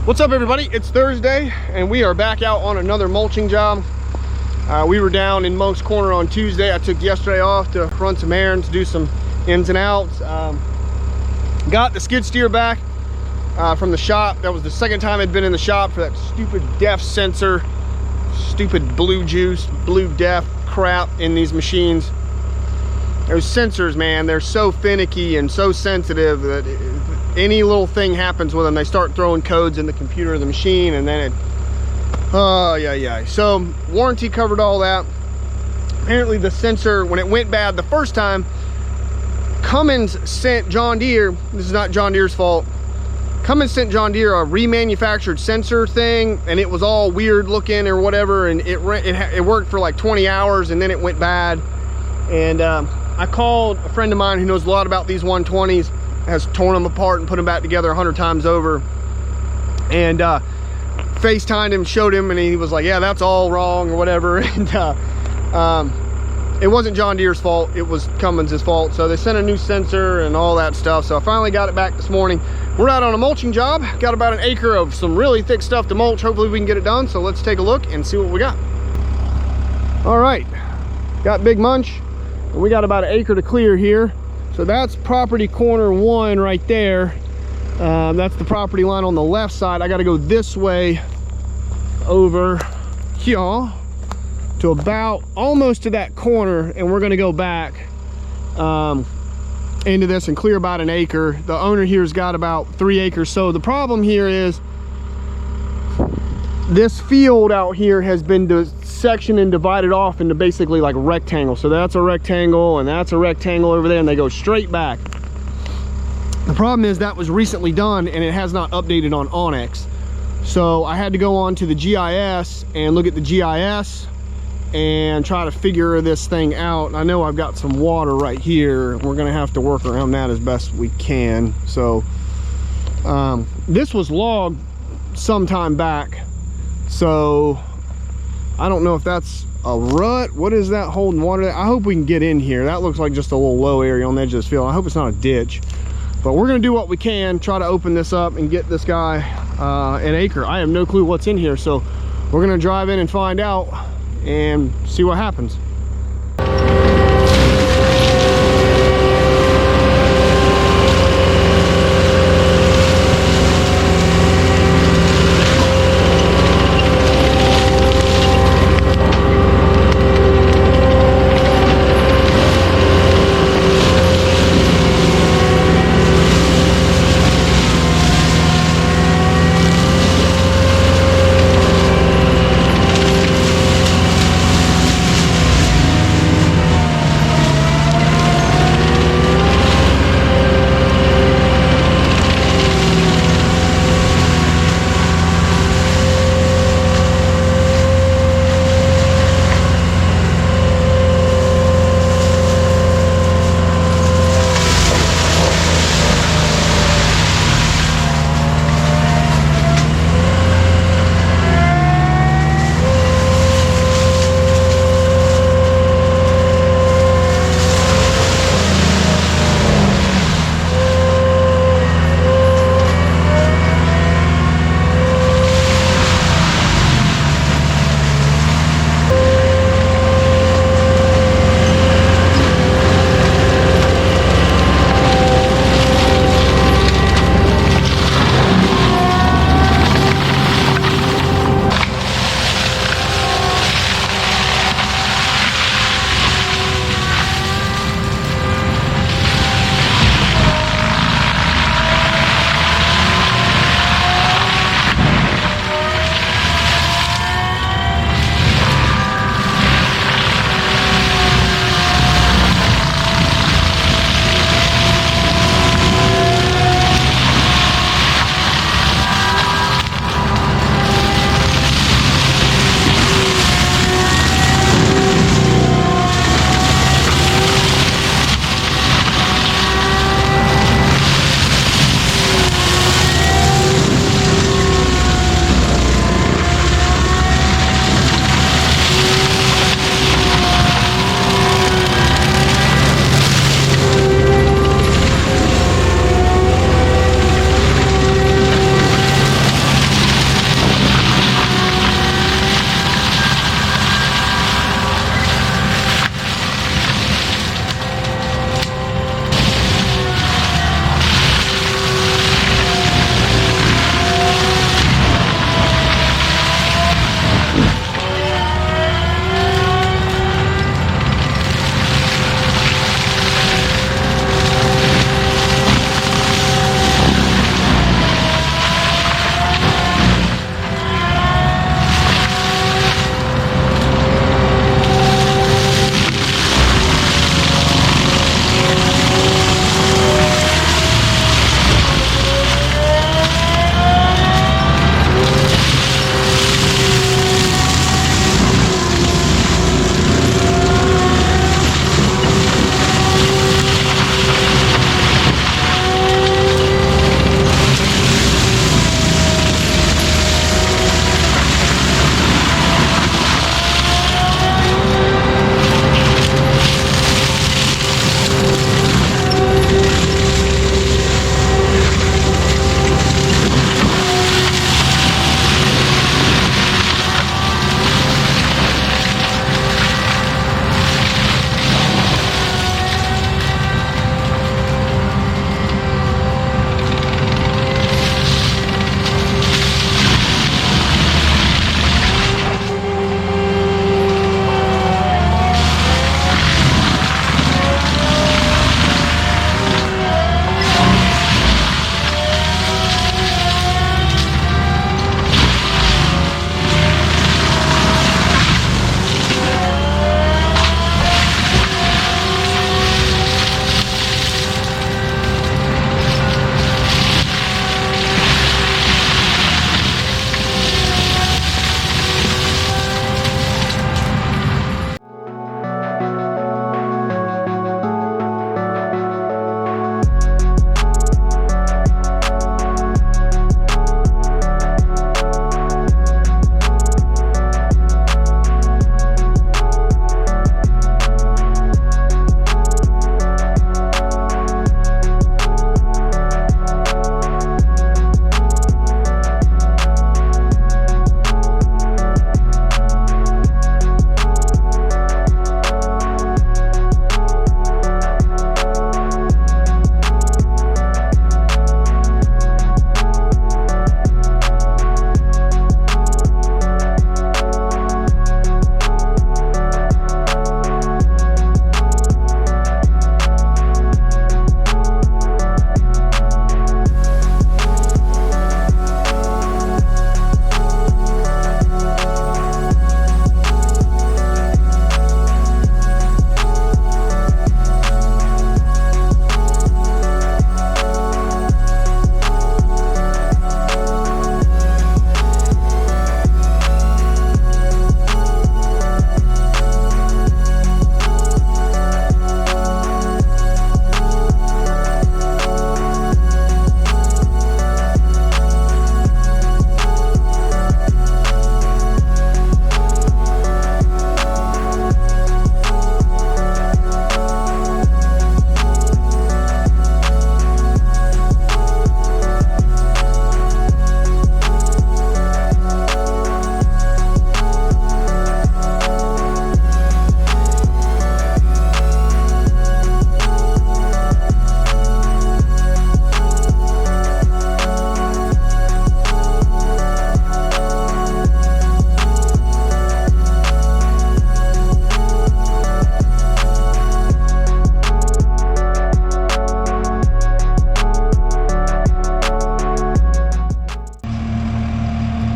What's up, everybody? It's Thursday and we are back out on another mulching job. We were down in Monk's Corner on Tuesday. I took yesterday off to run some errands, do some ins and outs. Got the skid steer back from the shop. That was the second time I'd been in the shop for that stupid def sensor, stupid blue def crap in these machines. Those sensors, man, they're so finicky and so sensitive that any little thing happens with them, they start throwing codes in the computer of the machine, and then it, oh yeah. So warranty covered all that. Apparently the sensor, when it went bad the first time, Cummins sent John Deere, this is not John Deere's fault, Cummins sent John Deere a remanufactured sensor thing, and it was all weird looking or whatever, and it worked for like 20 hours and then it went bad. And I called a friend of mine who knows a lot about these 120s, has torn them apart and put them back together 100 times over, and FaceTimed him, showed him, and he was like, yeah, that's all wrong or whatever. And it wasn't John Deere's fault, it was Cummins' fault. So they sent a new sensor and all that stuff. So I finally got it back this morning. We're out on a mulching job, got about an acre of some really thick stuff to mulch. Hopefully we can get it done. So let's take a look and see what we got. All right, got Big Munch. We got about an acre to clear here. So that's property corner 1 right there. That's the property line on the left side. I got to go this way over here to about almost to that corner, and we're going to go back into this and clear about an acre. The owner here's got about 3 acres. So the problem here is this field out here has been sectioned and divided off into basically like rectangles. So that's a rectangle and that's a rectangle over there, and they go straight back. The problem is that was recently done and it has not updated on Onyx. So I had to go on to the GIS and look at the GIS and try to figure this thing out. I know I've got some water right here. We're gonna have to work around that as best we can. So this was logged some time back. So I don't know if that's a rut. What is that holding water? I hope we can get in here. That looks like just a little low area on the edge of this field. I hope it's not a ditch, but we're gonna do what we can, try to open this up and get this guy an acre. I have no clue what's in here, so we're gonna drive in and find out and see what happens.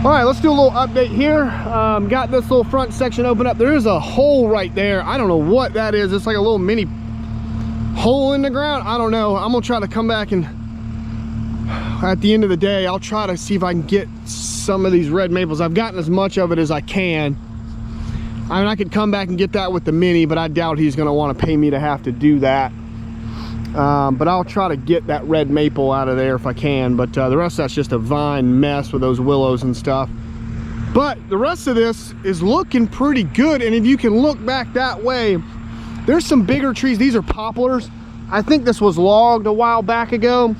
All right, let's do a little update here. Got this little front section open up. There is a hole right there. I don't know what that is. It's like a little mini hole in the ground. I don't know. I'm gonna try to come back and at the end of the day, I'll try to see if I can get some of these red maples. I've gotten as much of it as I can. I mean, I could come back and get that with the mini, but I doubt he's gonna want to pay me to have to do that. But I'll try to get that red maple out of there if I can. But the rest of that's just a vine mess with those willows and stuff. But the rest of this is looking pretty good. And if you can look back that way, there's some bigger trees. These are poplars. I think this was logged a while back ago.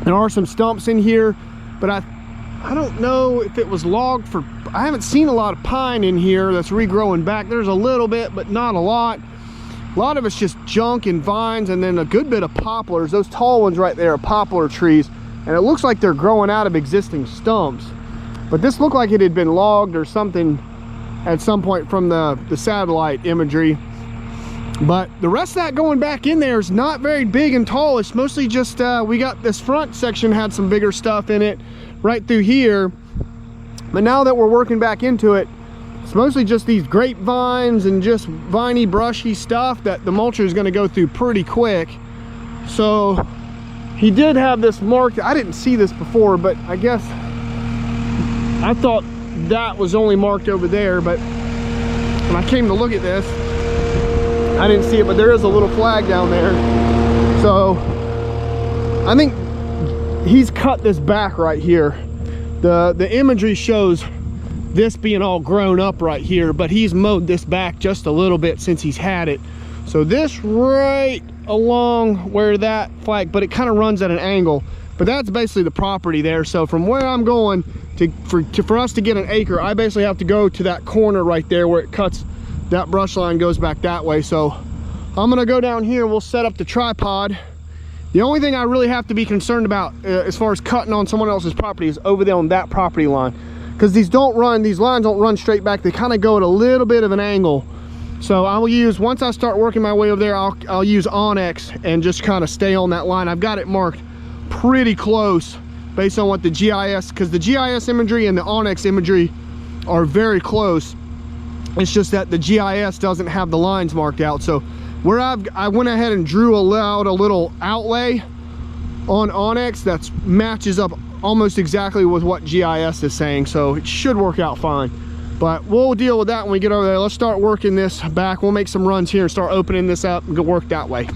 There are some stumps in here, but I don't know if it was logged for, I haven't seen a lot of pine in here that's regrowing back. There's a little bit, but not a lot. A lot of it's just junk and vines, and then a good bit of poplars. Those tall ones right there are poplar trees, and it looks like they're growing out of existing stumps. But this looked like it had been logged or something at some point from the satellite imagery. But the rest of that going back in there is not very big and tall. It's mostly just, we got this front section had some bigger stuff in it right through here. But now that we're working back into it, it's mostly just these grapevines and just viney, brushy stuff that the mulcher is going to go through pretty quick. So he did have this marked. I didn't see this before, but I guess I thought that was only marked over there. But when I came to look at this, I didn't see it, but there is a little flag down there. So I think he's cut this back right here. The imagery shows this being all grown up right here, but he's mowed this back just a little bit since he's had it. So this right along where that flag, but it kind of runs at an angle, but that's basically the property there. So from where I'm going for us to get an acre, I basically have to go to that corner right there where it cuts, that brush line goes back that way. So I'm gonna go down here, we'll set up the tripod. The only thing I really have to be concerned about as far as cutting on someone else's property is over there on that property line, because these lines don't run straight back. They kind of go at a little bit of an angle. So I will use, once I start working my way over there, I'll use Onyx and just kind of stay on that line. I've got it marked pretty close based on what the GIS, because the GIS imagery and the Onyx imagery are very close. It's just that the GIS doesn't have the lines marked out. So where I went ahead and drew out a little outlay on Onyx that matches up almost exactly with what GIS is saying, so it should work out fine. But we'll deal with that when we get over there. Let's start working this back. We'll make some runs here and start opening this up and go work that way.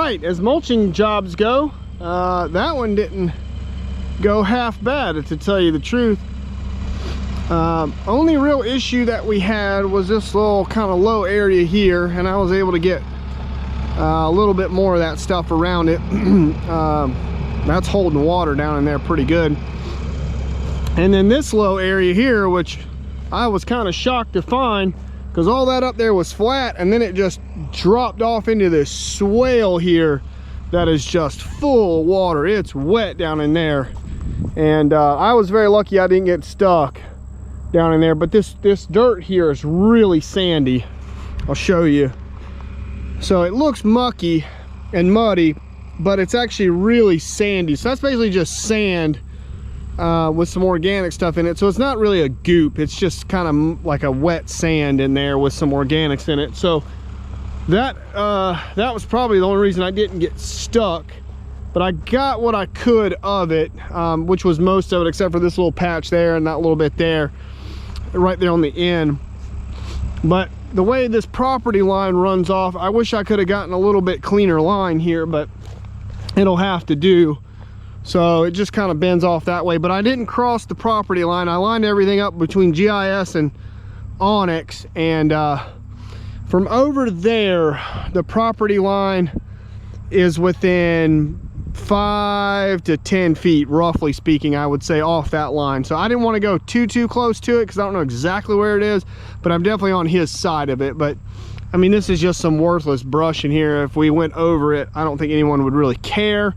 right, as mulching jobs go, that one didn't go half bad, to tell you the truth. Only real issue that we had was this little kind of low area here, and I was able to get a little bit more of that stuff around it. That's holding water down in there pretty good. And then this low area here, which I was kind of shocked to find, because all that up there was flat, and then it just dropped off into this swale here that is just full of water. It's wet down in there, and I was very lucky I didn't get stuck down in there. But this dirt here is really sandy. I'll show you. So it looks mucky and muddy, but it's actually really sandy. So that's basically just sand with some organic stuff in it. So it's not really a goop, it's just kind of like a wet sand in there with some organics in it. So that was probably the only reason I didn't get stuck. But I got what I could of it, which was most of it, except for this little patch there and that little bit there, right there on the end. But the way this property line runs off, I wish I could have gotten a little bit cleaner line here, but it'll have to do. So it just kind of bends off that way. But I didn't cross the property line. I lined everything up between GIS and Onyx, and from over there, the property line is within 5 to 10 feet, roughly speaking, I would say, off that line. So I didn't want to go too close to it because I don't know exactly where it is, but I'm definitely on his side of it. But I mean, this is just some worthless brush in here. If we went over it, I don't think anyone would really care,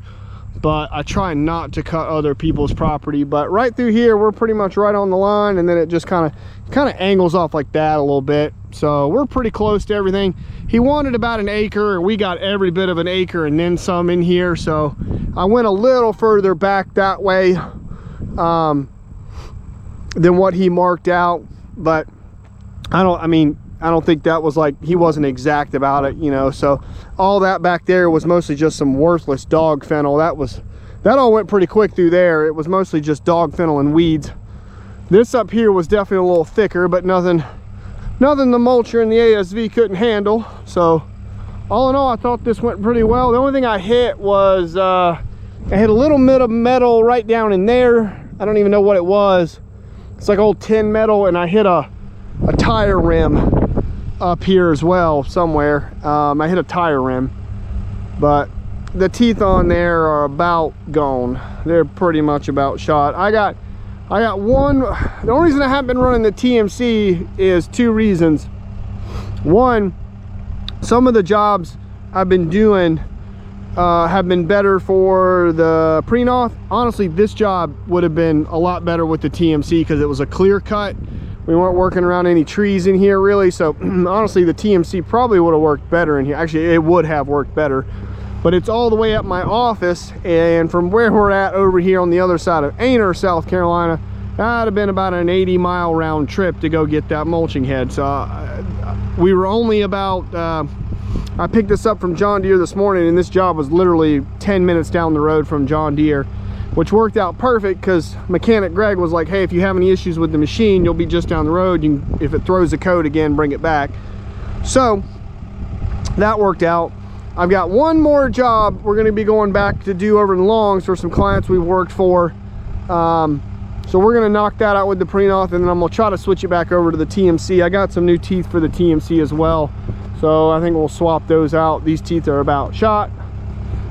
but I try not to cut other people's property. But right through here, we're pretty much right on the line, and then it just kind of angles off like that a little bit. So we're pretty close to everything. He wanted about an acre, and we got every bit of an acre and then some in here. So I went a little further back that way than what he marked out. But I don't think that was like, he wasn't exact about it, you know. So all that back there was mostly just some worthless dog fennel. That all went pretty quick through there. It was mostly just dog fennel and weeds. This up here was definitely a little thicker, but nothing the mulcher and the ASV couldn't handle. So all in all, I thought this went pretty well. The only thing I hit was I hit a little bit of metal right down in there. I don't even know what it was. It's like old tin metal, and I hit a tire rim up here as well somewhere. I hit a tire rim, but the teeth on there are about gone. They're pretty much about shot. I got one. The only reason I haven't been running the TMC is two reasons. One, some of the jobs I've been doing have been better for the pre-noth. Honestly, this job would have been a lot better with the TMC because it was a clear cut. We weren't working around any trees in here really. So honestly, the TMC probably would have worked better in here. Actually, it would have worked better. But it's all the way up my office, and from where we're at over here on the other side of Aner, South Carolina, that'd have been about an 80-mile round trip to go get that mulching head. So we were only about, I picked this up from John Deere this morning, and this job was literally 10 minutes down the road from John Deere, which worked out perfect because mechanic Greg was like, hey, if you have any issues with the machine, you'll be just down the road. You can, if it throws the code again, bring it back. So that worked out. I've got one more job we're going to be going back to do over in Longs for some clients we've worked for. So we're going to knock that out with the pre-noth, and then I'm going to try to switch it back over to the TMC. I got some new teeth for the TMC as well, so I think we'll swap those out. These teeth are about shot.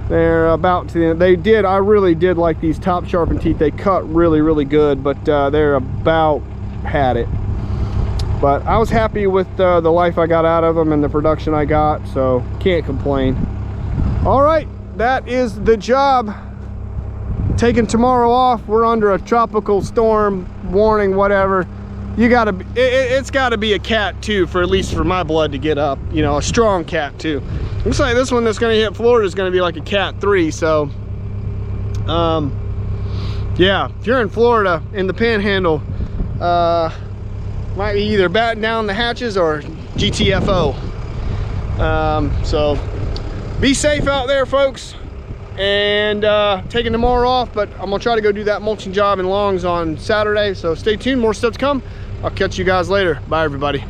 They're about to the end. I really did like these top sharpened teeth. They cut really good, but they're about had it. But I was happy with the life I got out of them and the production I got, so can't complain. All right, that is the job. Taking tomorrow off. We're under a tropical storm warning, whatever. You gotta be, it's gotta be a cat 2 for at least for my blood to get up, you know, a strong cat 2. Looks like this one that's gonna hit Florida is gonna be like a cat 3. So yeah, if you're in Florida in the Panhandle, might be either batten down the hatches or GTFO. So be safe out there, folks, and taking tomorrow off, but I'm gonna try to go do that mulching job in Longs on Saturday. So stay tuned, more stuff to come. I'll catch you guys later. Bye, everybody.